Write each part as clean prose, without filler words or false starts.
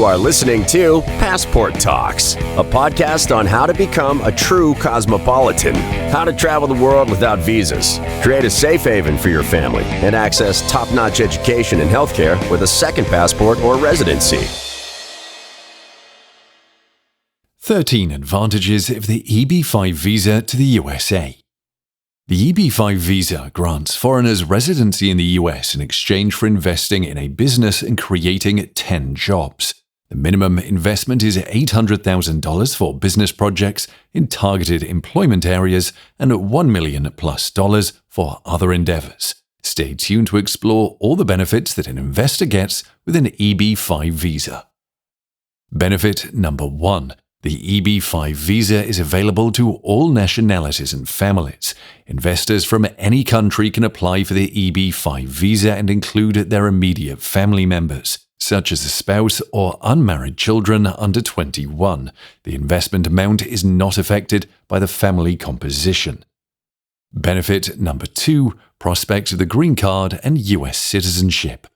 You are listening to Passport Talks, a podcast on how to become a true cosmopolitan, how to travel the world without visas, create a safe haven for your family, and access top-notch education and healthcare with a second passport or residency. 13 advantages of the EB-5 visa to the USA. The EB-5 visa grants foreigners residency in the US in exchange for investing in a business and creating 10 jobs. The minimum investment is $800,000 for business projects in targeted employment areas and $1 million plus for other endeavors. Stay tuned to explore all the benefits that an investor gets with an EB-5 visa. Benefit number 1. The EB-5 visa is available to all nationalities and families. Investors from any country can apply for the EB-5 visa and include their immediate family members, such as a spouse or unmarried children under 21. The investment amount is not affected by the family composition. Benefit number 2. Prospect of the green card and US citizenship.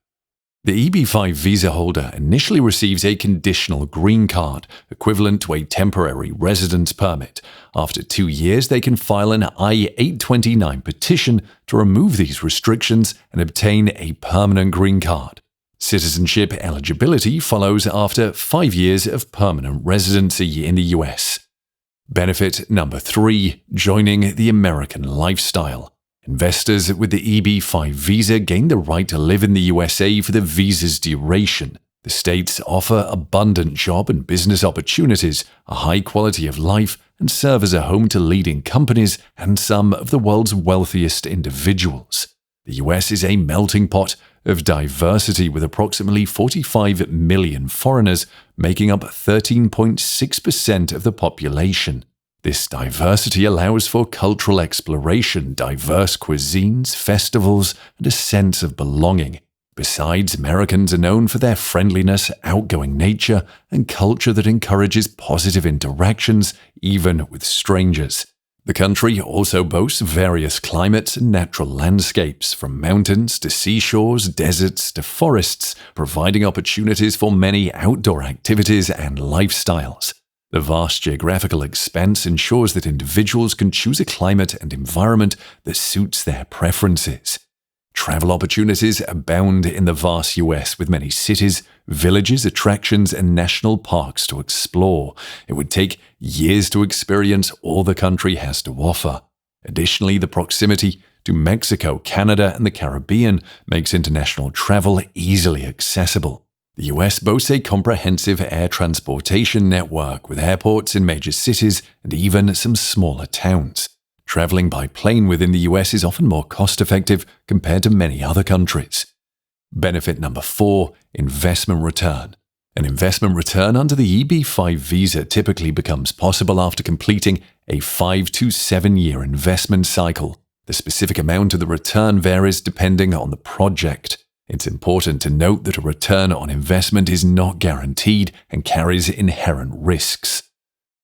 The EB-5 visa holder initially receives a conditional green card, equivalent to a temporary residence permit. After 2 years, they can file an I-829 petition to remove these restrictions and obtain a permanent green card. Citizenship eligibility follows after 5 years of permanent residency in the US. Benefit number 3. Joining the American lifestyle. Investors with the EB-5 visa gain the right to live in the USA for the visa's duration. The states offer abundant job and business opportunities, a high quality of life, and serve as a home to leading companies and some of the world's wealthiest individuals. The US is a melting pot of diversity with approximately 45 million foreigners, making up 13.6% of the population. This diversity allows for cultural exploration, diverse cuisines, festivals, and a sense of belonging. Besides, Americans are known for their friendliness, outgoing nature, and culture that encourages positive interactions, even with strangers. The country also boasts various climates and natural landscapes, from mountains to seashores, deserts to forests, providing opportunities for many outdoor activities and lifestyles. The vast geographical expanse ensures that individuals can choose a climate and environment that suits their preferences. Travel opportunities abound in the vast US with many cities, villages, attractions, and national parks to explore. It would take years to experience all the country has to offer. Additionally, the proximity to Mexico, Canada, and the Caribbean makes international travel easily accessible. The US boasts a comprehensive air transportation network with airports in major cities and even some smaller towns. Traveling by plane within the US is often more cost-effective compared to many other countries. Benefit number 4. Investment return. An investment return under the EB-5 visa typically becomes possible after completing a 5 to 7 year investment cycle. The specific amount of the return varies depending on the project. It's important to note that a return on investment is not guaranteed and carries inherent risks.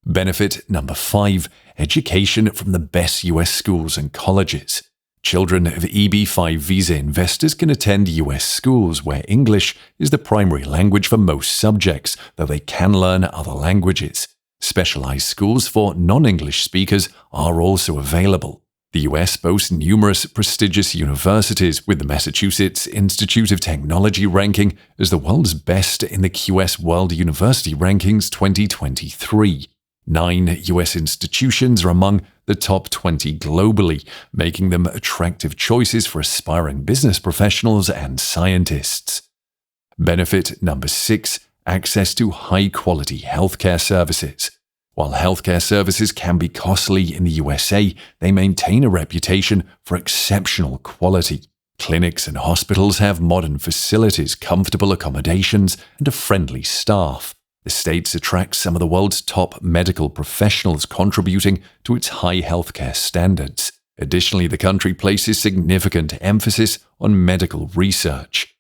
Benefit number 5. Education from the best US schools and colleges. Children of EB-5 visa investors can attend US schools where English is the primary language for most subjects, though they can learn other languages. Specialized schools for non-English speakers are also available. The US boasts numerous prestigious universities, with the Massachusetts Institute of Technology ranking as the world's best in the QS World University Rankings 2023. 9 US institutions are among the top 20 globally, making them attractive choices for aspiring business professionals and scientists. Benefit number 6. Access to high-quality healthcare services. While healthcare services can be costly in the USA, they maintain a reputation for exceptional quality. Clinics and hospitals have modern facilities, comfortable accommodations, and a friendly staff. The States attracts some of the world's top medical professionals, contributing to its high healthcare standards. Additionally, the country places significant emphasis on medical research.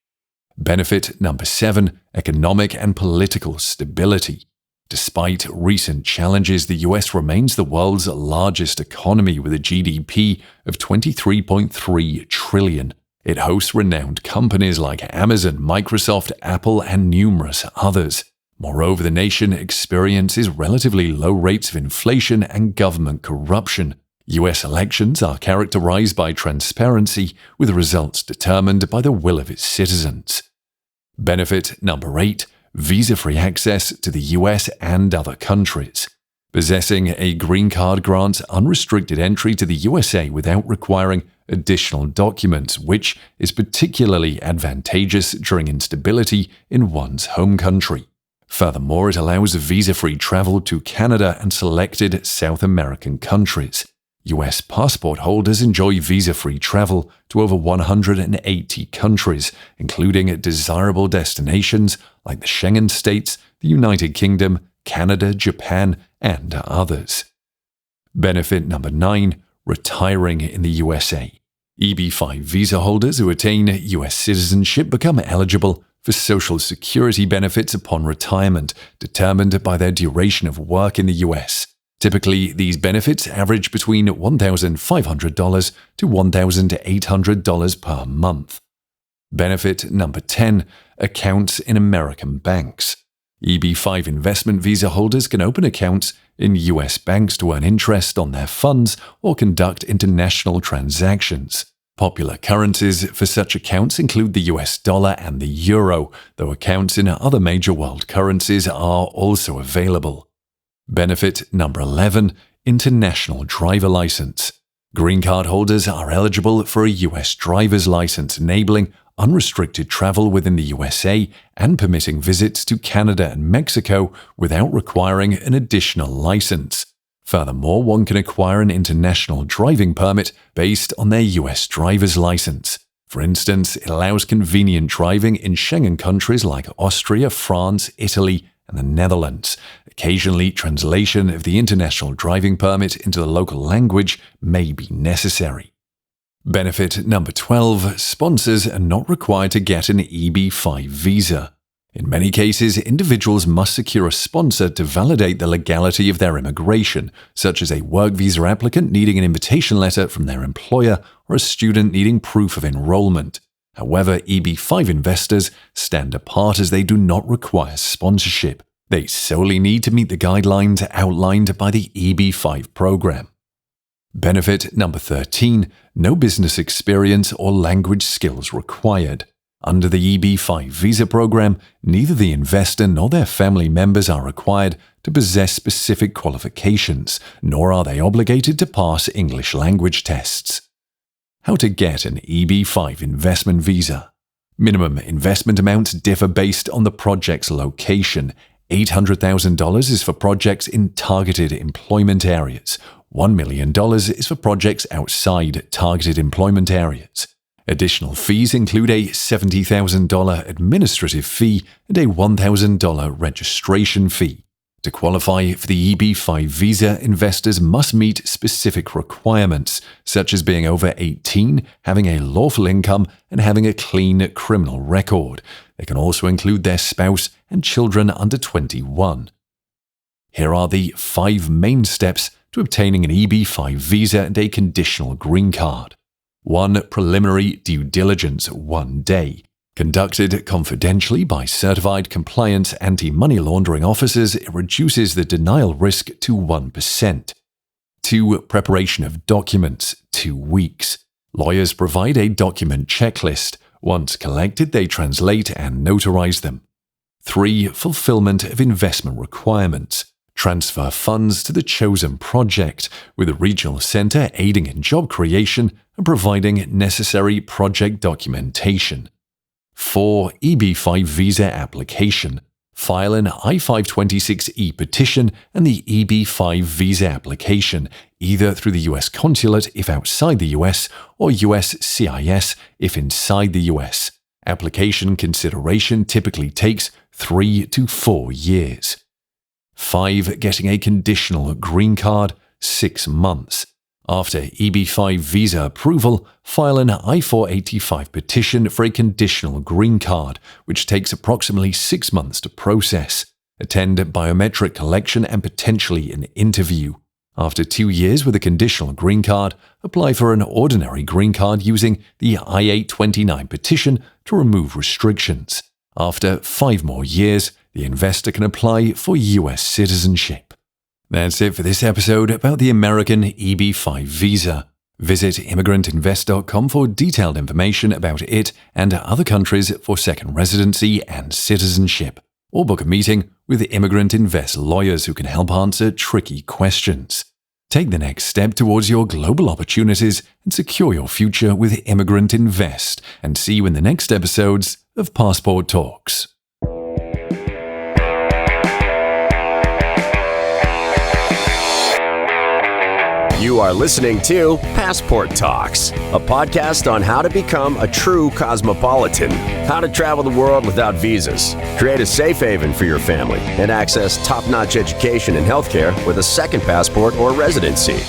Benefit number 7. Economic and political stability. Despite recent challenges, the US remains the world's largest economy with a GDP of $23.3 trillion. It hosts renowned companies like Amazon, Microsoft, Apple, and numerous others. Moreover, the nation experiences relatively low rates of inflation and government corruption. US elections are characterized by transparency, with results determined by the will of its citizens. Benefit number 8. Visa-free access to the US and other countries. Possessing a green card grants unrestricted entry to the USA without requiring additional documents, which is particularly advantageous during instability in one's home country. Furthermore, it allows visa-free travel to Canada and selected South American countries. US passport holders enjoy visa-free travel to over 180 countries, including desirable destinations like the Schengen states, the United Kingdom, Canada, Japan, and others. Benefit number 9. Retiring in the USA. EB-5 visa holders who attain US citizenship become eligible for Social Security benefits upon retirement, determined by their duration of work in the US. Typically, these benefits average between $1,500 to $1,800 per month. Benefit number 10. Accounts in American banks. EB-5 investment visa holders can open accounts in US banks to earn interest on their funds or conduct international transactions. Popular currencies for such accounts include the US dollar and the euro, though accounts in other major world currencies are also available. Benefit number 11. International driver license. Green card holders are eligible for a US driver's license, enabling unrestricted travel within the USA and permitting visits to Canada and Mexico without requiring an additional license. Furthermore, one can acquire an international driving permit based on their US driver's license. For instance, it allows convenient driving in Schengen countries like Austria, France, Italy, and the Netherlands. Occasionally, translation of the international driving permit into the local language may be necessary. Benefit number 12. Sponsors are not required to get an EB-5 visa. In many cases, individuals must secure a sponsor to validate the legality of their immigration, such as a work visa applicant needing an invitation letter from their employer or a student needing proof of enrollment. However, EB-5 investors stand apart as they do not require sponsorship. They solely need to meet the guidelines outlined by the EB-5 program. Benefit number 13. No business experience or language skills required. Under the EB-5 visa program, neither the investor nor their family members are required to possess specific qualifications, nor are they obligated to pass English language tests. How to get an EB-5 investment visa. Minimum investment amounts differ based on the project's location. $800,000 is for projects in targeted employment areas. $1 million is for projects outside targeted employment areas. Additional fees include a $70,000 administrative fee and a $1,000 registration fee. To qualify for the EB-5 visa, investors must meet specific requirements, such as being over 18, having a lawful income, and having a clean criminal record. They can also include their spouse and children under 21. Here are the 5 main steps to obtaining an EB-5 visa and a conditional green card. 1. Preliminary due diligence, 1 day. Conducted confidentially by certified compliance anti-money laundering officers, it reduces the denial risk to 1%. 2. Preparation of documents, 2 weeks. Lawyers provide a document checklist. Once collected, they translate and notarize them. 3. Fulfillment of investment requirements. Transfer funds to the chosen project, with the regional center aiding in job creation and providing necessary project documentation. 4. EB-5 visa application. File an I-526E petition and the EB-5 visa application, either through the U.S. consulate if outside the U.S. or U.S. CIS if inside the U.S. Application consideration typically takes 3 to 4 years. 5. Getting a conditional green card, 6 months. After EB-5 visa approval, file an I-485 petition for a conditional green card, which takes approximately 6 months to process. Attend biometric collection and potentially an interview. After 2 years with a conditional green card, apply for an ordinary green card using the I-829 petition to remove restrictions. After 5 more years, the investor can apply for US citizenship. That's it for this episode about the American EB-5 visa. Visit immigrantinvest.com for detailed information about it and other countries for second residency and citizenship, or book a meeting with Immigrant Invest lawyers who can help answer tricky questions. Take the next step towards your global opportunities and secure your future with Immigrant Invest, and see you in the next episodes of Passport Talks. You are listening to Passport Talks, a podcast on how to become a true cosmopolitan, how to travel the world without visas, create a safe haven for your family, and access top-notch education and healthcare with a second passport or residency.